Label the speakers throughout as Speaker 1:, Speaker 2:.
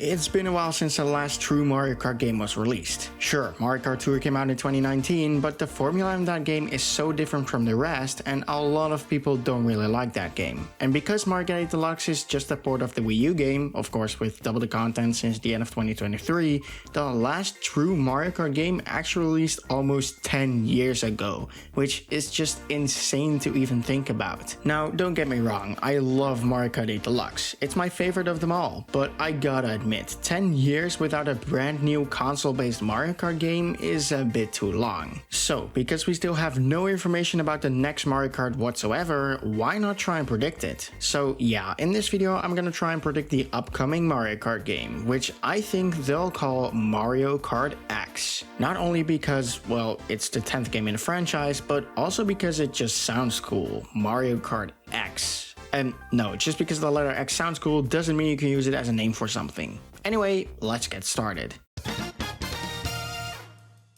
Speaker 1: It's been a while since the last true Mario Kart game was released. Sure, Mario Kart Tour came out in 2019, but the formula in that game is so different from the rest, and a lot of people don't really like that game. And because Mario Kart 8 Deluxe is just a port of the Wii U game, of course with double the content since the end of 2023, the last true Mario Kart game actually released almost 10 years ago, which is just insane to even think about. Now, don't get me wrong, I love Mario Kart 8 Deluxe. It's my favorite of them all, but I gotta admit, 10 years without a brand new console-based Mario Kart game is a bit too long. So, because we still have no information about the next Mario Kart whatsoever, why not try and predict it? So yeah, in this video I'm gonna try and predict the upcoming Mario Kart game, which I think they'll call Mario Kart X. Not only because, well, it's the 10th game in the franchise, but also because it just sounds cool. Mario Kart X. And no, just because the letter X sounds cool doesn't mean you can use it as a name for something. Anyway, let's get started.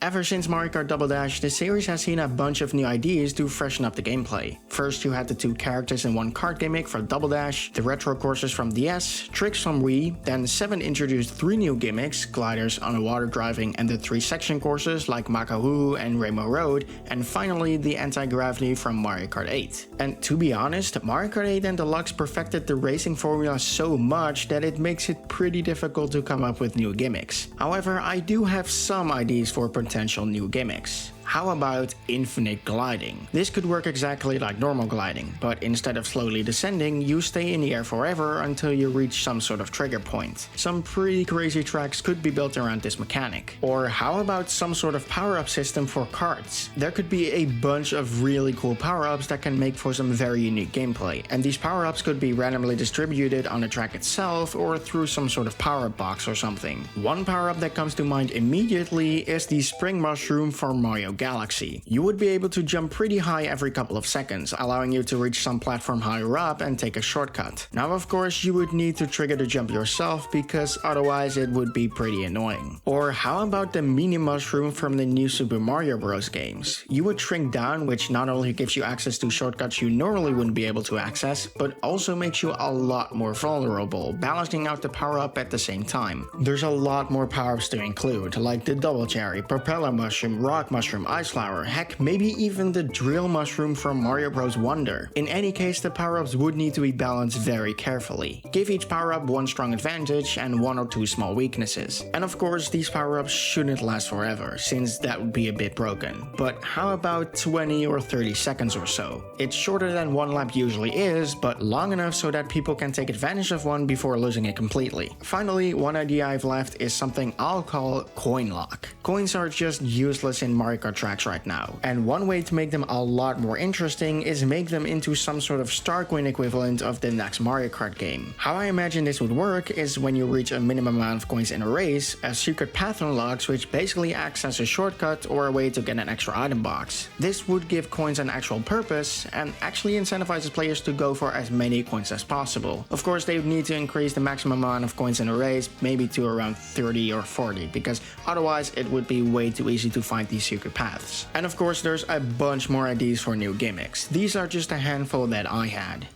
Speaker 1: Ever since Mario Kart Double Dash, the series has seen a bunch of new ideas to freshen up the gameplay. First, you had the 2 characters in 1 kart gimmick for Double Dash, the retro courses from DS, tricks from Wii, then 7 introduced 3 new gimmicks, gliders, underwater driving, and the 3 section courses like Makahu and Rainbow Road, and finally the anti-gravity from Mario Kart 8. And to be honest, Mario Kart 8 and Deluxe perfected the racing formula so much that it makes it pretty difficult to come up with new gimmicks. However, I do have some ideas for potential new gimmicks. How about infinite gliding? This could work exactly like normal gliding, but instead of slowly descending, you stay in the air forever until you reach some sort of trigger point. Some pretty crazy tracks could be built around this mechanic. Or how about some sort of power-up system for karts? There could be a bunch of really cool power-ups that can make for some very unique gameplay, and these power-ups could be randomly distributed on the track itself or through some sort of power-up box or something. One power-up that comes to mind immediately is the spring mushroom for Mario Galaxy. You would be able to jump pretty high every couple of seconds, allowing you to reach some platform higher up and take a shortcut. Now of course you would need to trigger the jump yourself because otherwise it would be pretty annoying. Or how about the mini mushroom from the new Super Mario Bros. Games? You would shrink down, which not only gives you access to shortcuts you normally wouldn't be able to access, but also makes you a lot more vulnerable, balancing out the power up at the same time. There's a lot more power-ups to include, like the double cherry, propeller mushroom, rock mushroom, ice flower, heck, maybe even the drill mushroom from Mario Bros. Wonder. In any case, the power-ups would need to be balanced very carefully. Give each power-up one strong advantage and 1 or 2 small weaknesses. And of course, these power-ups shouldn't last forever, since that would be a bit broken. But how about 20 or 30 seconds or so? It's shorter than 1 lap usually is, but long enough so that people can take advantage of one before losing it completely. Finally, one idea I've left is something I'll call coin lock. Coins are just useless in Mario Kart tracks right now, and one way to make them a lot more interesting is make them into some sort of star coin equivalent of the next Mario Kart game. How I imagine this would work is when you reach a minimum amount of coins in a race, a secret path unlocks, which basically acts as a shortcut or a way to get an extra item box. This would give coins an actual purpose and actually incentivizes players to go for as many coins as possible. Of course, they would need to increase the maximum amount of coins in a race, maybe to around 30 or 40, because otherwise it would be way too easy to find these secret paths. And of course, there's a bunch more ideas for new gimmicks. These are just a handful that I had.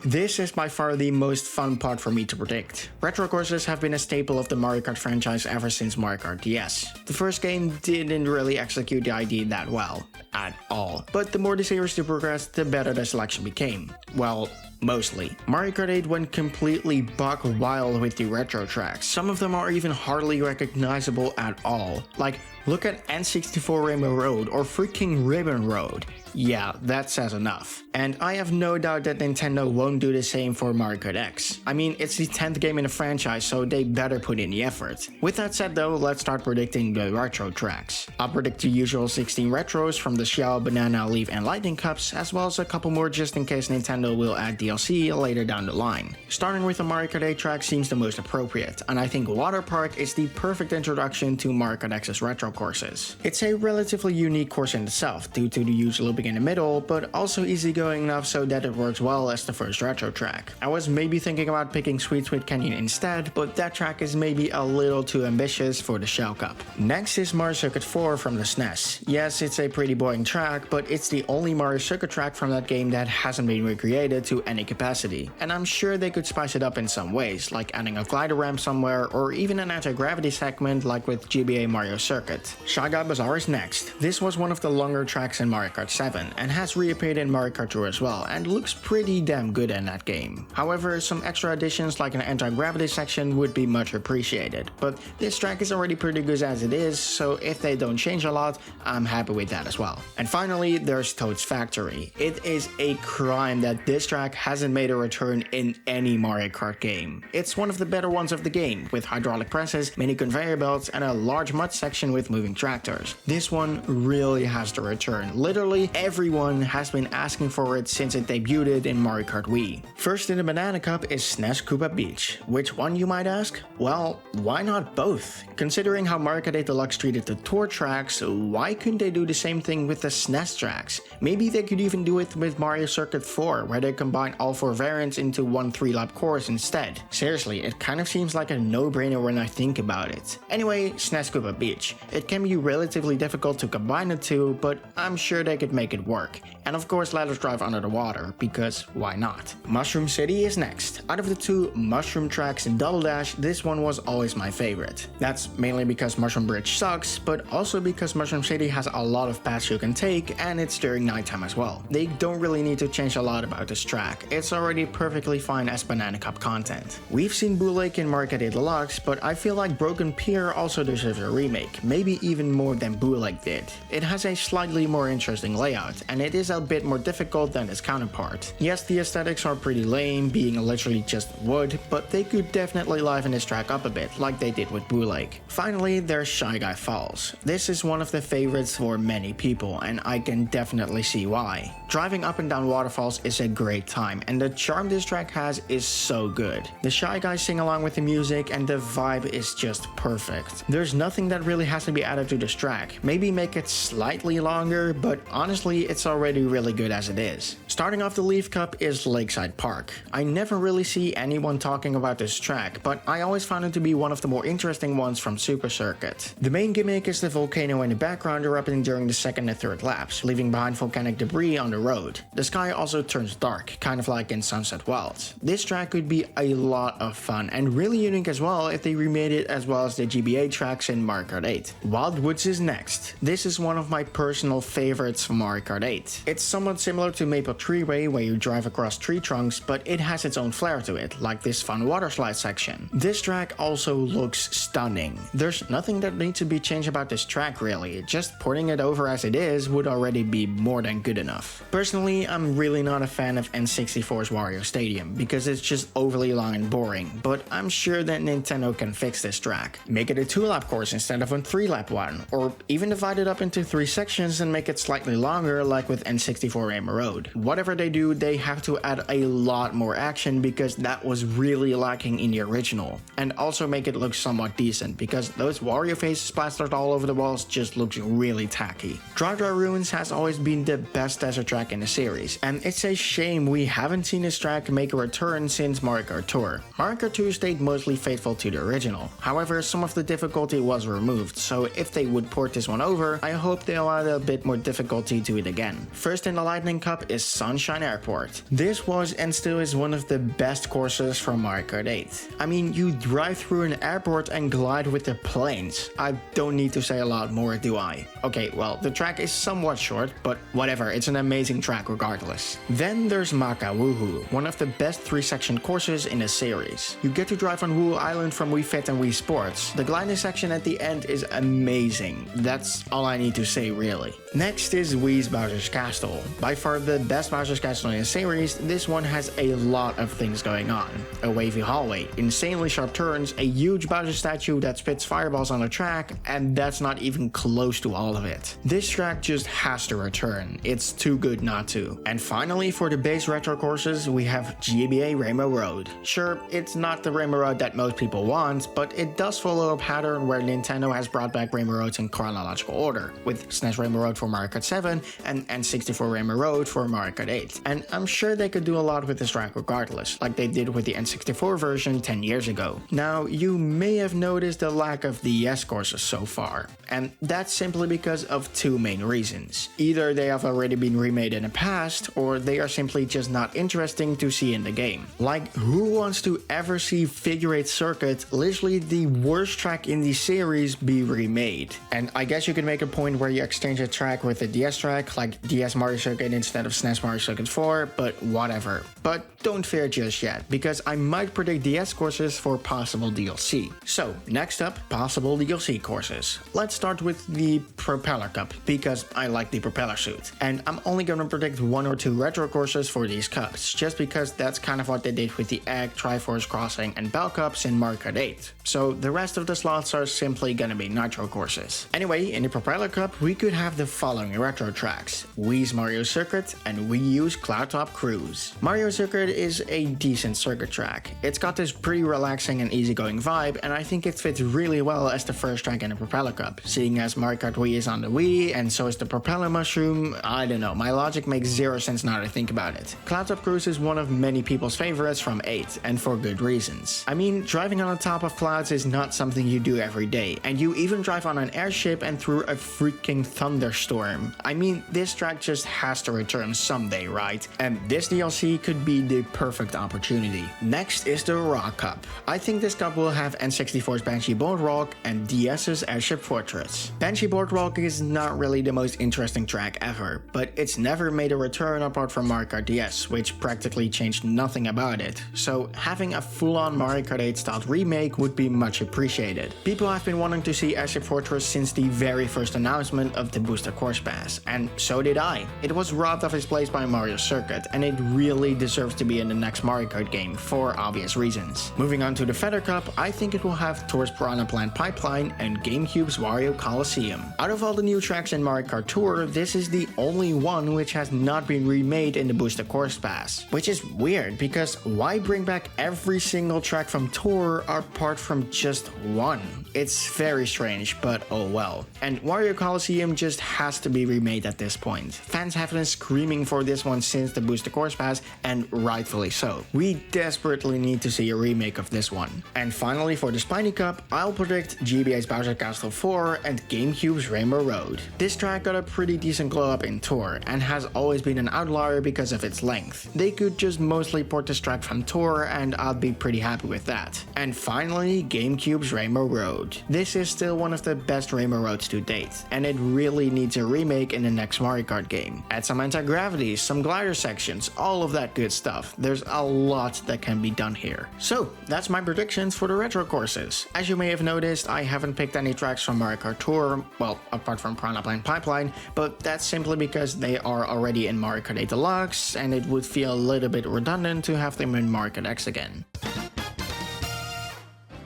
Speaker 1: This is by far the most fun part for me to predict. Retro courses have been a staple of the Mario Kart franchise ever since Mario Kart DS. The first game didn't really execute the idea that well, at all. But the more the series progressed, the better the selection became. Well, mostly. Mario Kart 8 went completely buck wild with the retro tracks. Some of them are even hardly recognizable at all. Like, look at N64 Rainbow Road or freaking Ribbon Road. Yeah, that says enough. And I have no doubt that Nintendo won't do the same for Mario Kart X. I mean, it's the 10th game in the franchise, so they better put in the effort. With that said though, let's start predicting the retro tracks. I'll predict the usual 16 retros from the Shell, Banana, Leaf, and Lightning Cups, as well as a couple more just in case Nintendo will add DLC later down the line. Starting with the Mario Kart 8 track seems the most appropriate, and I think Water Park is the perfect introduction to Mario Kart X's retro courses. It's a relatively unique course in itself, due to the huge looping in the middle, but also easygoing enough so that it works well as the first retro track. I was maybe thinking about picking Sweet Sweet Canyon instead, but that track is maybe a little too ambitious for the Shell Cup. Next is Mario Circuit 4 from the SNES. Yes, it's a pretty boring track, but it's the only Mario Circuit track from that game that hasn't been recreated to any any capacity, and I'm sure they could spice it up in some ways, like adding a glider ramp somewhere or even an anti-gravity segment like with GBA Mario Circuit. Shy Guy Bazaar is next. This was one of the longer tracks in Mario Kart 7 and has reappeared in Mario Kart Tour as well and looks pretty damn good in that game. However, some extra additions like an anti-gravity section would be much appreciated, but this track is already pretty good as it is, so if they don't change a lot, I'm happy with that as well. And finally, there's Toad's Factory. It is a crime that this track hasn't made a return in any Mario Kart game. It's one of the better ones of the game, with hydraulic presses, mini conveyor belts, and a large mud section with moving tractors. This one really has to return. Literally everyone has been asking for it since it debuted in Mario Kart Wii. First in the Banana Cup is SNES Koopa Beach. Which one, you might ask? Well, why not both? Considering how Mario Kart 8 Deluxe treated the tour tracks, why couldn't they do the same thing with the SNES tracks? Maybe they could even do it with Mario Circuit 4, where they combine all 4 variants into one 3-lap course instead. Seriously, it kind of seems like a no-brainer when I think about it. Anyway, SNES Koopa Beach. It can be relatively difficult to combine the two, but I'm sure they could make it work. And of course, let us drive under the water, because why not? Mushroom City is next. Out of the 2 mushroom tracks in Double Dash, this one was always my favorite. That's mainly because Mushroom Bridge sucks, but also because Mushroom City has a lot of paths you can take, and it's during nighttime as well. They don't really need to change a lot about this track. It's already perfectly fine as Banana Cup content. We've seen Boo Lake in Mario Kart 8 Deluxe, but I feel like Broken Pier also deserves a remake, maybe even more than Boo Lake did. It has a slightly more interesting layout, and it is a bit more difficult than its counterpart. Yes, the aesthetics are pretty lame, being literally just wood, but they could definitely liven this track up a bit, like they did with Boo Lake. Finally, there's Shy Guy Falls. This is one of the favorites for many people, and I can definitely see why. Driving up and down waterfalls is a great time, and the charm this track has is so good. The Shy Guys sing along with the music, and the vibe is just perfect. There's nothing that really has to be added to this track. Maybe make it slightly longer, but honestly, it's already really good as it is. Starting off the Leaf Cup is Lakeside Park. I never really see anyone talking about this track, but I always found it to be one of the more interesting ones from Super Circuit. The main gimmick is the volcano in the background erupting during the second and third laps, leaving behind volcanic debris on the road. The sky also turns dark, kind of like in Sunset Wilds. This track could be a lot of fun and really unique as well if they remade it as well as the GBA tracks in Mario Kart 8. Wild Woods is next. This is one of my personal favorites from Mario Kart 8. It's somewhat similar to Maple Treeway, where you drive across tree trunks, but it has its own flair to it, like this fun water slide section. This track also looks stunning. There's nothing that needs to be changed about this track really, just porting it over as it is would already be more than good enough. Personally, I'm really not a fan of N64's Wario Stadium, because it's just overly long and boring, but I'm sure that Nintendo can fix this track. Make it a 2-lap course instead of a 3-lap one, or even divide it up into 3 sections and make it slightly longer like with N64 Rainbow Road. Whatever they do, they have to add a lot more action because that was really lacking in the original, and also make it look somewhat decent because those Wario faces plastered all over the walls just looks really tacky. Dry Ruins has always been the best desert track in the series, and it's a shame we haven't seen this track make a return since Mario Kart Tour. Mario Kart 2 stayed mostly faithful to the original, however some of the difficulty was removed, so if they would port this one over, I hope they'll add a bit more difficulty to it again. First in the Lightning Cup is Sunshine Airport. This was and still is one of the best courses from Mario Kart 8. I mean, you drive through an airport and glide with the planes. I don't need to say a lot more, do I? Okay, well, the track is somewhat short, but whatever, it's an amazing track regardless. Then there's Maka Woohoo, one of the best 3-section courses in the series. You get to drive on Woo Island from Wii Fit and Wii Sports. The gliding section at the end is amazing. That's all I need to say really. Next is Wii's Bowser's Castle. By far the best Bowser's Castle in the series, this one has a lot of things going on. A wavy hallway, insanely sharp turns, a huge Bowser statue that spits fireballs on the track, and that's not even close to all of it. This track just has to return. It's too good not to. And finally, for the base retro courses, we have GBA Rainbow Road. Sure, it's not the Rainbow Road that most people want, but it does follow a pattern where Nintendo has brought back Rainbow Roads in chronological order, with SNES Rainbow Road for Mario Kart 7 and N64 Rainbow Road for Mario Kart 8. And I'm sure they could do a lot with this track regardless, like they did with the N64 version 10 years ago. Now, you may have noticed the lack of DS courses so far, and that's simply because of 2 main reasons. Either they have already been remade in the past, or they are simply just not not interesting to see in the game. Like, who wants to ever see Figure 8 Circuit, literally the worst track in the series, be remade? And I guess you could make a point where you exchange a track with a DS track, like DS Mario Circuit instead of SNES Mario Circuit 4, but whatever. But don't fear just yet, because I might predict DS courses for possible DLC. So, next up, possible DLC courses. Let's start with the Propeller Cup, because I like the propeller suit. And I'm only gonna predict 1 or 2 retro courses for these cups, just because that's kind of what they did with the Egg, Triforce Crossing, and Bell Cups in Mario Kart 8. So the rest of the slots are simply gonna be Nitro courses. Anyway, in the Propeller Cup, we could have the following retro tracks: Wii's Mario Circuit and Wii U's Cloud Top Cruise. Mario Circuit is a decent circuit track. It's got this pretty relaxing and easygoing vibe, and I think it fits really well as the first track in the Propeller Cup. Seeing as Mario Kart Wii is on the Wii, and so is the Propeller Mushroom, I don't know, my logic makes zero sense now that I think about it. Cloud Top Cruise is one of many people's favorites from 8, and for good reasons. I mean, driving on the top of clouds is not something you do every day, and you even drive on an airship and through a freaking thunderstorm. I mean, this track just has to return someday, right? And this DLC could be the perfect opportunity. Next is the Rock Cup. I think this cup will have N64's Banshee Boardwalk and DS's Airship Fortress. Banshee Boardwalk is not really the most interesting track ever, but it's never made a return apart from Mario Kart DS, which practically changed nothing about it. So having a full-on Mario Kart 8 styled remake would be much appreciated. People have been wanting to see Airship Fortress since the very first announcement of the Booster Course Pass, and so did I. It was robbed of its place by Mario Circuit, and it really deserves to be in the next Mario Kart game for obvious reasons. Moving on to the Feather Cup, I think it will have Tour's Piranha Plant Pipeline and GameCube's Wario Coliseum. Out of all the new tracks in Mario Kart Tour, this is the only one which has not been remade in the Booster Course Pass. Which is weird, because why bring back every single track from Tour apart from just one? It's very strange, but oh well. And Wario Coliseum just has to be remade at this point. Fans have been screaming for this one since the Booster Course Pass, and rightfully so. We desperately need to see a remake of this one. And finally, for the Spiny Cup, I'll predict GBA's Bowser Castle 4 and GameCube's Rainbow Road. This track got a pretty decent glow up in Tour, and has always been an outlier because of its length. They could just mostly port this track from Tour, and I'd be pretty happy with that. And finally, GameCube's Rainbow Road. This is still one of the best Rainbow Roads to date, and it really needs a remake in the next Mario Kart game. Add some anti-gravity, some glider sections, all of that good stuff. There's a lot that can be done here. So, that's my predictions for the retro courses. As you may have noticed, I haven't picked any tracks from Mario Kart Tour, well, apart from Piranha Plant Pipeline, but that's simply because they are already in Mario Kart 8 Deluxe, and it would feel a little bit redundant to have them in Mario Kart X again.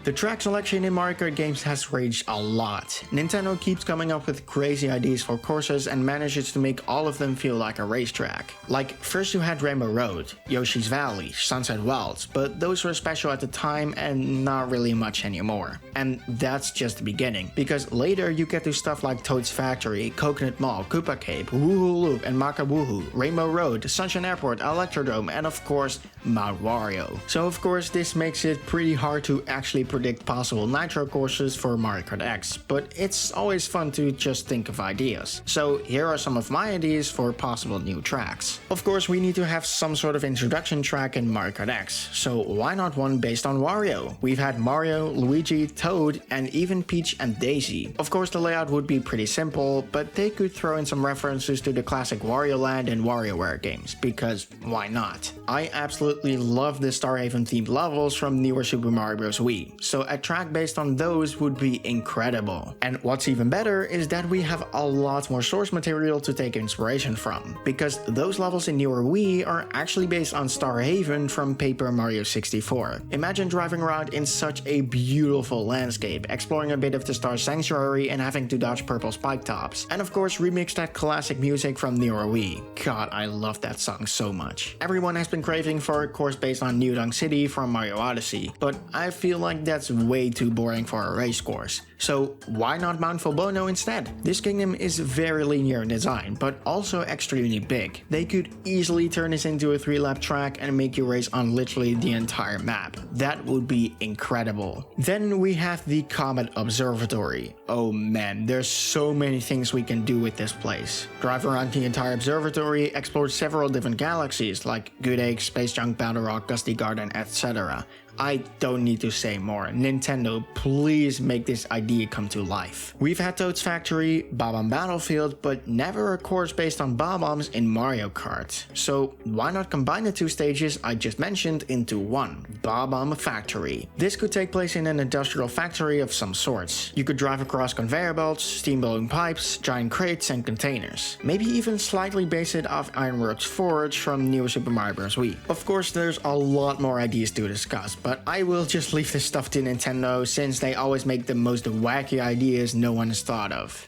Speaker 1: The track selection in Mario Kart games has ranged a lot. Nintendo keeps coming up with crazy ideas for courses and manages to make all of them feel like a racetrack. Like, first you had Rainbow Road, Yoshi's Valley, Sunset Wilds, but those were special at the time and not really much anymore. And that's just the beginning, because later you get to stuff like Toad's Factory, Coconut Mall, Koopa Cape, Woohoo Loop and Maka Woohoo, Rainbow Road, Sunshine Airport, Electrodrome, and of course, Mount Wario. So of course this makes it pretty hard to actually predict possible Nitro courses for Mario Kart X, but it's always fun to just think of ideas. So here are some of my ideas for possible new tracks. Of course, we need to have some sort of introduction track in Mario Kart X, so why not one based on Wario? We've had Mario, Luigi, Toad, and even Peach and Daisy. Of course, the layout would be pretty simple, but they could throw in some references to the classic Wario Land and WarioWare games, because why not? I absolutely love the Starhaven themed levels from newer Super Mario Bros. Wii, so a track based on those would be incredible. And what's even better is that we have a lot more source material to take inspiration from, because those levels in newer Wii are actually based on Starhaven from Paper Mario 64. Imagine driving around in such a beautiful landscape, exploring a bit of the Star Sanctuary and having to dodge purple spike tops. And of course remix that classic music from newer Wii. God, I love that song so much. Everyone has been craving for or a course based on New Donk City from Mario Odyssey, but I feel like that's way too boring for a race course. So why not Mount Fulbono instead? This kingdom is very linear in design, but also extremely big. They could easily turn this into a 3-lap track and make you race on literally the entire map. That would be incredible. Then we have the Comet Observatory. Oh man, there's so many things we can do with this place. Drive around the entire observatory, explore several different galaxies like Good Egg, Space Junk, Battle Rock, Gusty Garden, etc. I don't need to say more. Nintendo, please make this idea come to life. We've had Toad's Factory, Bob-omb Battlefield, but never a course based on Bob-ombs in Mario Kart. So why not combine the two stages I just mentioned into one, Bob-omb Factory. This could take place in an industrial factory of some sorts. You could drive across conveyor belts, steam blowing pipes, giant crates and containers. Maybe even slightly base it off Ironworks Forge from New Super Mario Bros. Wii. Of course, there's a lot more ideas to discuss, but I will just leave this stuff to Nintendo since they always make the most wacky ideas no one has thought of.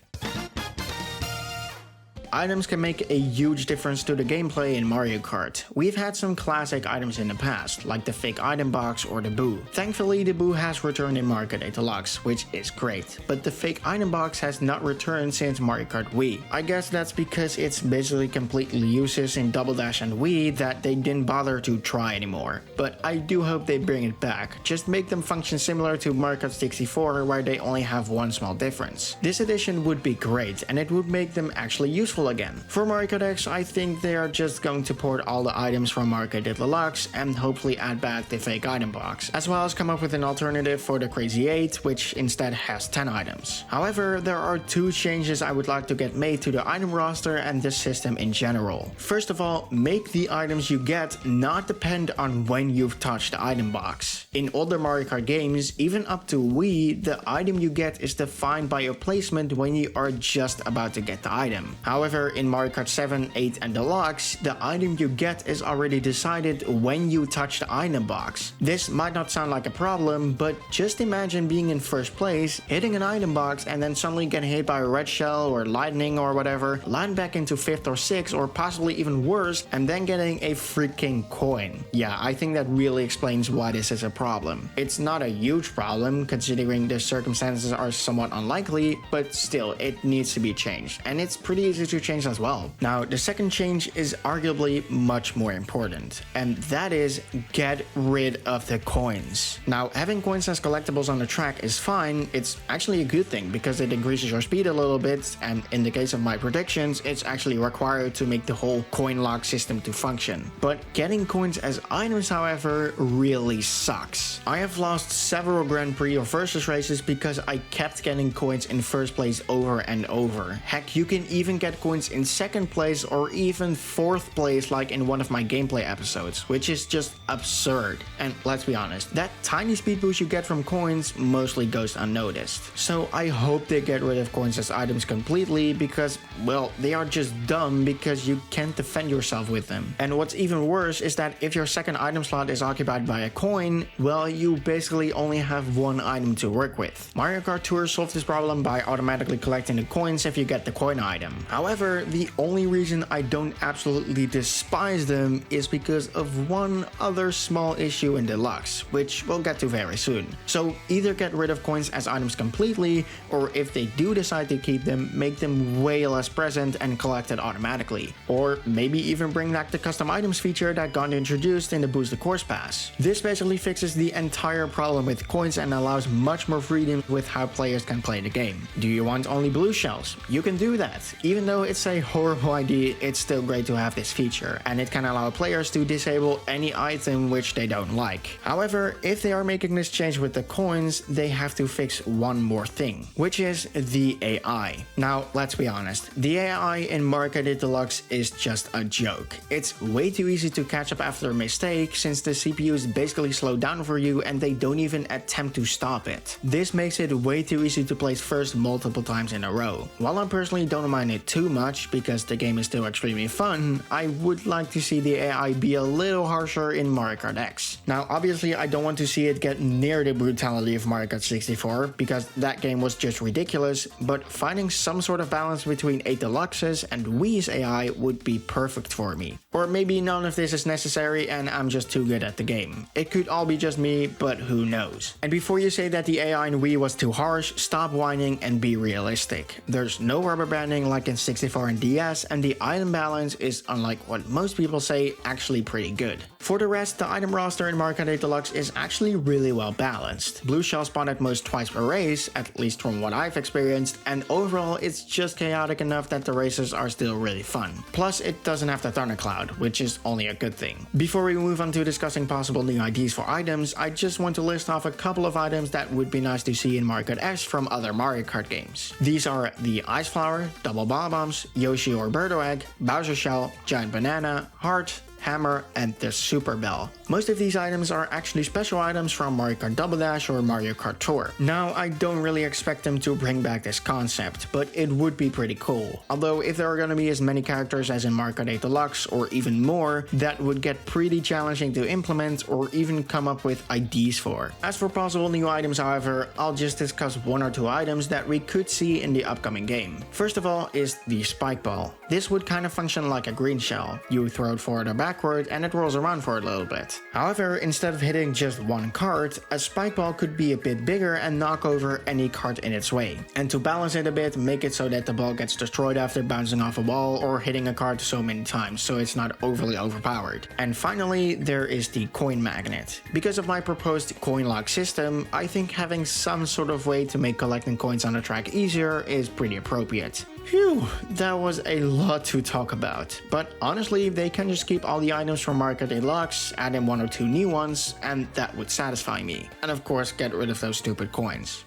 Speaker 1: Items can make a huge difference to the gameplay in Mario Kart. We've had some classic items in the past, like the fake item box or the Boo. Thankfully, the Boo has returned in Mario Kart 8 Deluxe, which is great, but the fake item box has not returned since Mario Kart Wii. I guess that's because it's basically completely useless in Double Dash and Wii that they didn't bother to try anymore. But I do hope they bring it back, just make them function similar to Mario Kart 64 where they only have one small difference. This addition would be great and it would make them actually useful again. For Mario Kart X, I think they are just going to port all the items from Mario Kart Deluxe and hopefully add back the fake item box, as well as come up with an alternative for the Crazy 8, which instead has 10 items. However, there are two changes I would like to get made to the item roster and this system in general. First of all, make the items you get not depend on when you've touched the item box. In older Mario Kart games, even up to Wii, the item you get is defined by your placement when you are just about to get the item. However, in Mario Kart 7, 8 and Deluxe, the item you get is already decided when you touch the item box. This might not sound like a problem, but just imagine being in first place, hitting an item box and then suddenly getting hit by a red shell or lightning or whatever, land back into 5th or 6th or possibly even worse, and then getting a freaking coin. Yeah, I think that really explains why this is a problem. It's not a huge problem considering the circumstances are somewhat unlikely, but still, it needs to be changed. And it's pretty easy to change as well. Now, the second change is arguably much more important, and that is get rid of the coins. Now, having coins as collectibles on the track is fine. It's actually a good thing because it increases your speed a little bit, and in the case of my predictions, it's actually required to make the whole coin lock system to function. But getting coins as items, however, really sucks. I have lost several Grand Prix or Versus races because I kept getting coins in first place over and over. Heck, you can even get coins in second place or even fourth place like in one of my gameplay episodes, which is just absurd. And let's be honest, that tiny speed boost you get from coins mostly goes unnoticed. So I hope they get rid of coins as items completely because, well, they are just dumb because you can't defend yourself with them. And what's even worse is that if your second item slot is occupied by a coin, well, you basically only have one item to work with. Mario Kart Tour solved this problem by automatically collecting the coins if you get the coin item. However, the only reason I don't absolutely despise them is because of one other small issue in Deluxe, which we'll get to very soon. So either get rid of coins as items completely, or if they do decide to keep them, make them way less present and collected automatically. Or maybe even bring back the custom items feature that got introduced in the Boost the Course Pass. This basically fixes the entire problem with coins and allows much more freedom with how players can play the game. Do you want only blue shells? You can do that. Even though it's a horrible idea, it's still great to have this feature, and it can allow players to disable any item which they don't like. However, if they are making this change with the coins, they have to fix one more thing, which is the AI. Now, let's be honest, the AI in Mario Kart 8 Deluxe is just a joke. It's way too easy to catch up after a mistake since the CPU is basically slowed down for you and they don't even attempt to stop it. This makes it way too easy to place first multiple times in a row. While I personally don't mind it too much because the game is still extremely fun, I would like to see the AI be a little harsher in Mario Kart X. Now obviously I don't want to see it get near the brutality of Mario Kart 64 because that game was just ridiculous, but finding some sort of balance between 8 Deluxes and Wii's AI would be perfect for me. Or maybe none of this is necessary and I'm just too good at the game. It could all be just me, but who knows. And before you say that the AI in Wii was too harsh, stop whining and be realistic. There's no rubber banding like in 64 and DS, and the item balance is, unlike what most people say, actually pretty good. For the rest, the item roster in Mario Kart 8 Deluxe is actually really well balanced. Blue shell spawn at most twice per race, at least from what I've experienced, and overall it's just chaotic enough that the races are still really fun. Plus it doesn't have the thundercloud, which is only a good thing. Before we move on to discussing possible new IDs for items, I just want to list off a couple of items that would be nice to see in Mario Kart X from other Mario Kart games. These are the Ice Flower, Double Ball Bombs, Yoshi or Birdo Egg, Bowser Shell, Giant Banana, Heart, Hammer, and the Super Bell. Most of these items are actually special items from Mario Kart Double Dash or Mario Kart Tour. Now, I don't really expect them to bring back this concept, but it would be pretty cool. Although if there are gonna be as many characters as in Mario Kart 8 Deluxe or even more, that would get pretty challenging to implement or even come up with IDs for. As for possible new items, however, I'll just discuss one or two items that we could see in the upcoming game. First of all is the Spike Ball. This would kind of function like a green shell. You throw it forward or backward and it rolls around for a little bit. However, instead of hitting just one cart, a spike ball could be a bit bigger and knock over any cart in its way. And to balance it a bit, make it so that the ball gets destroyed after bouncing off a wall or hitting a cart so many times, so it's not overly overpowered. And finally, there is the coin magnet. Because of my proposed coin lock system, I think having some sort of way to make collecting coins on the track easier is pretty appropriate. Phew, that was a lot to talk about. But honestly, they can just keep all the items from Mario Kart Deluxe, add in 1 or 2 new ones, and that would satisfy me. And of course, get rid of those stupid coins.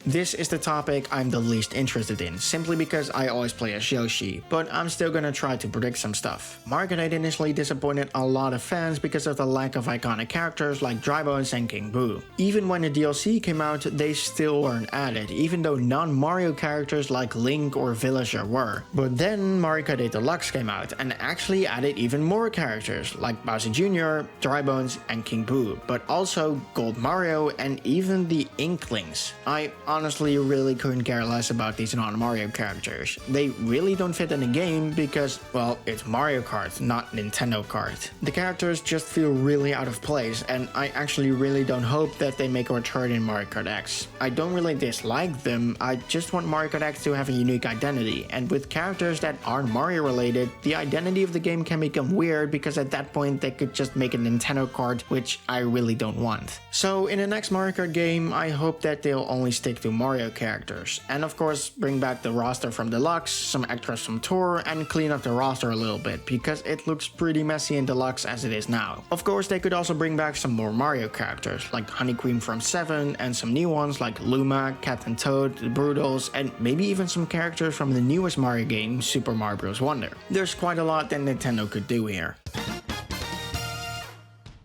Speaker 1: This is the topic I'm the least interested in, simply because I always play as Yoshi, but I'm still gonna try to predict some stuff. Mario Kart 8 initially disappointed a lot of fans because of the lack of iconic characters like Dry Bones and King Boo. Even when the DLC came out, they still weren't added, even though non-Mario characters like Link or Villager were. But then Mario Kart 8 Deluxe came out and actually added even more characters like Bowser Jr., Dry Bones, and King Boo, but also Gold Mario and even the Inklings. I honestly really couldn't care less about these non-Mario characters. They really don't fit in the game because, well, it's Mario Kart, not Nintendo Kart. The characters just feel really out of place, and I actually really don't hope that they make a return in Mario Kart X. I don't really dislike them, I just want Mario Kart X to have a unique identity, and with characters that aren't Mario related, the identity of the game can become weird because at that point they could just make a Nintendo Kart, which I really don't want. So in the next Mario Kart game, I hope that they'll only stick to Mario characters, and of course bring back the roster from Deluxe, some extras from Tour, and clean up the roster a little bit because it looks pretty messy in Deluxe as it is now. Of course they could also bring back some more Mario characters like Honey Cream from 7 and some new ones like Luma, Captain Toad, the Broodals, and maybe even some characters from the newest Mario game, Super Mario Bros. Wonder. There's quite a lot that Nintendo could do here.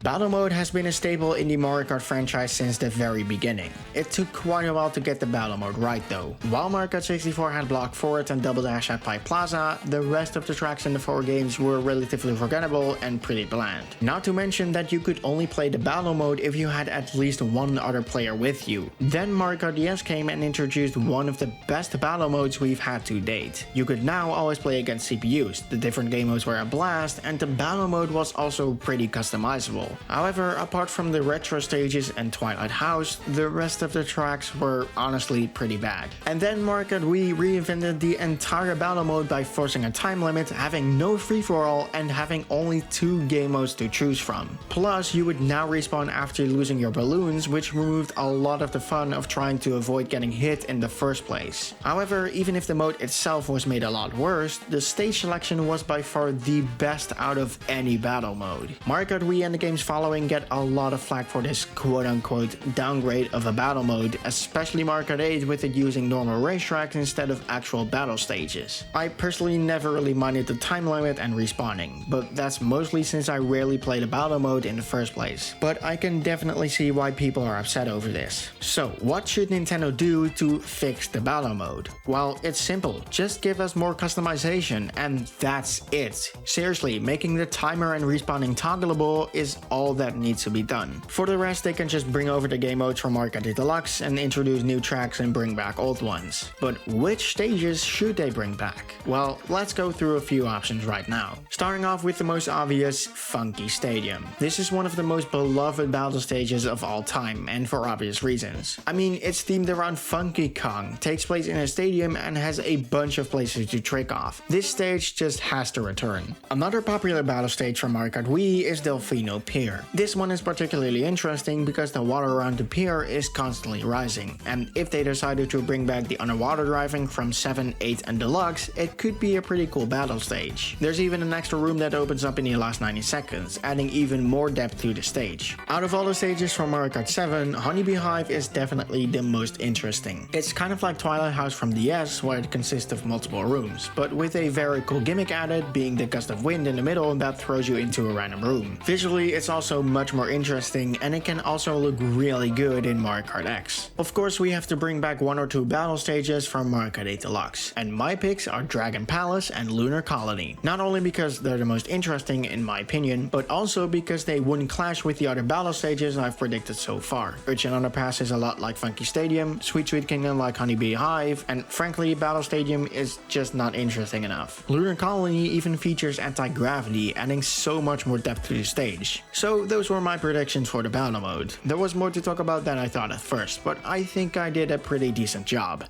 Speaker 1: Battle mode has been a staple in the Mario Kart franchise since the very beginning. It took quite a while to get the battle mode right though. While Mario Kart 64 had Block Fort and Double Dash at Pipe Plaza, the rest of the tracks in the 4 games were relatively forgettable and pretty bland. Not to mention that you could only play the battle mode if you had at least one other player with you. Then Mario Kart DS came and introduced one of the best battle modes we've had to date. You could now always play against CPUs, the different game modes were a blast, and the battle mode was also pretty customizable. However, apart from the retro stages and Twilight House, the rest of the tracks were honestly pretty bad. And then Mario Kart Wii reinvented the entire battle mode by forcing a time limit, having no free-for-all, and having only 2 game modes to choose from. Plus, you would now respawn after losing your balloons, which removed a lot of the fun of trying to avoid getting hit in the first place. However, even if the mode itself was made a lot worse, the stage selection was by far the best out of any battle mode. Mario Kart Wii and the game games following get a lot of flack for this quote-unquote downgrade of a battle mode, especially Mario Kart 8 with it using normal racetracks instead of actual battle stages. I personally never really minded the time limit and respawning, but that's mostly since I rarely played a battle mode in the first place. But I can definitely see why people are upset over this. So what should Nintendo do to fix the battle mode? Well, it's simple, just give us more customization and that's it. Seriously, making the timer and respawning toggleable is all that needs to be done. For the rest, they can just bring over the game modes from Mario Kart Deluxe and introduce new tracks and bring back old ones. But which stages should they bring back? Well, let's go through a few options right now. Starting off with the most obvious, Funky Stadium. This is one of the most beloved battle stages of all time, and for obvious reasons. I mean, it's themed around Funky Kong, takes place in a stadium and has a bunch of places to trick off. This stage just has to return. Another popular battle stage from Mario Kart Wii is Delfino Pier. This one is particularly interesting because the water around the pier is constantly rising, and if they decided to bring back the underwater driving from 7, 8 and Deluxe, it could be a pretty cool battle stage. There's even an extra room that opens up in the last 90 seconds, adding even more depth to the stage. Out of all the stages from Mario Kart 7, Honeybee Hive is definitely the most interesting. It's kind of like Twilight House from DS, where it consists of multiple rooms, but with a very cool gimmick added, being the gust of wind in the middle that throws you into a random room. Visually, it's also much more interesting, and it can also look really good in Mario Kart X. Of course, we have to bring back 1 or 2 battle stages from Mario Kart 8 Deluxe, and my picks are Dragon Palace and Lunar Colony. Not only because they're the most interesting in my opinion, but also because they wouldn't clash with the other battle stages I've predicted so far. Urchin Underpass is a lot like Funky Stadium, Sweet Sweet Kingdom like Honeybee Hive, and frankly, Battle Stadium is just not interesting enough. Lunar Colony even features anti-gravity, adding so much more depth to the stage. So those were my predictions for the battle mode. There was more to talk about than I thought at first, but I think I did a pretty decent job.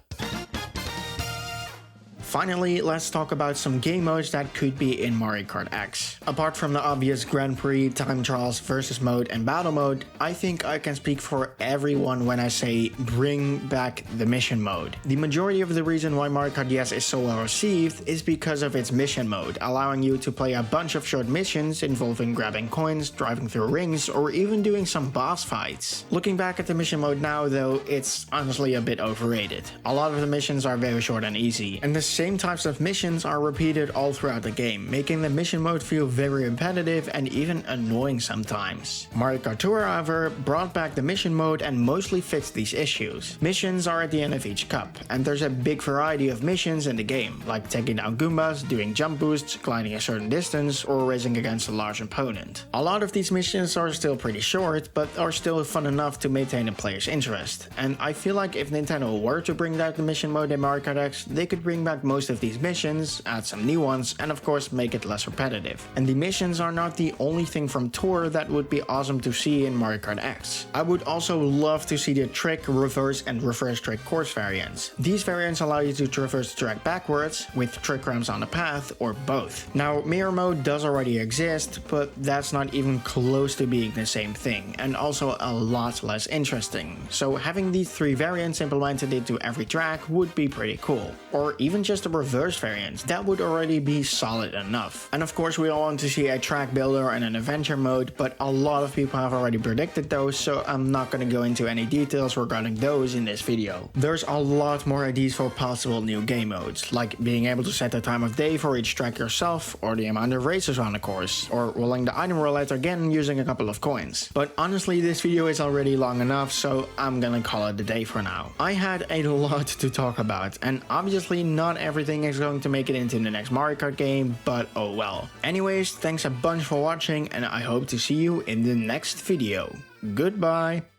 Speaker 1: Finally, let's talk about some game modes that could be in Mario Kart X. Apart from the obvious Grand Prix, Time Trials, Versus mode and Battle mode, I think I can speak for everyone when I say bring back the mission mode. The majority of the reason why Mario Kart DS is so well received is because of its mission mode, allowing you to play a bunch of short missions involving grabbing coins, driving through rings, or even doing some boss fights. Looking back at the mission mode now though, it's honestly a bit overrated. A lot of the missions are very short and easy, and the same types of missions are repeated all throughout the game, making the mission mode feel very repetitive and even annoying sometimes. Mario Kart Tour, however, brought back the mission mode and mostly fixed these issues. Missions are at the end of each cup, and there's a big variety of missions in the game, like taking down Goombas, doing jump boosts, gliding a certain distance, or racing against a large opponent. A lot of these missions are still pretty short, but are still fun enough to maintain a player's interest, and I feel like if Nintendo were to bring back the mission mode in Mario Kart X, they could bring back most of these missions, add some new ones, and of course make it less repetitive. And the missions are not the only thing from Tour that would be awesome to see in Mario Kart X. I would also love to see the trick, reverse, and reverse trick course variants. These variants allow you to traverse the track backwards, with trick ramps on the path, or both. Now, mirror mode does already exist, but that's not even close to being the same thing, and also a lot less interesting. So having these 3 variants implemented into every track would be pretty cool. Or even just a reverse variants, that would already be solid enough. And of course we all want to see a track builder and an adventure mode, but a lot of people have already predicted those, so I'm not going to go into any details regarding those in this video. There's a lot more ideas for possible new game modes, like being able to set the time of day for each track yourself, or the amount of races on the course, or rolling the item roulette again using a couple of coins. But honestly, this video is already long enough, so I'm gonna call it a day for now. I had a lot to talk about, and obviously not everything is going to make it into the next Mario Kart game, but oh well. Anyways, thanks a bunch for watching, and I hope to see you in the next video. Goodbye!